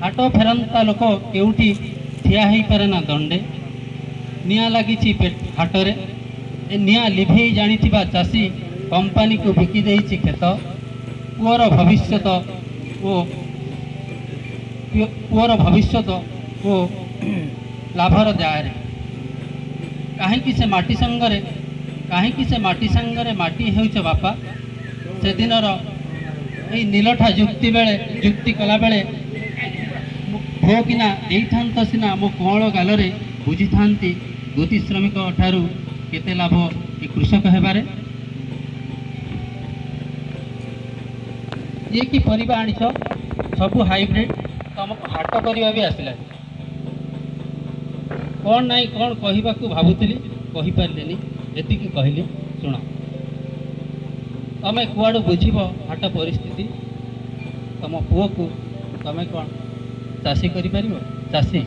हाट फेरंता लोक केउठी ठिया हो पारे ना दंडे निया लगी हाटरे ए निया लिभे जानी चाषी कंपानी को बिकी देइछि खेत पुअर भविष्यत ओ लाभर जाए कहीं से माटी संगरे माटी हेउछ बापा से दिनर ए नीलठा जुक्ति कला बेले भो किना देइथांत सिना मो कोअल गालरे बुझी थांती गोती श्रमिक ठारू केते लाभ ए कृषक हेबारे ये कि परिबा आनिछ सबु हाइब्रिड तुमको हाट करवा भी आसला कौन नाई कौन कहवा भावुली कहीपारे एति कहली शुण तमें कुआड़ बुझब हाट परिस्थिति तुम पुओ को तमें कौन चाषी कर चाषी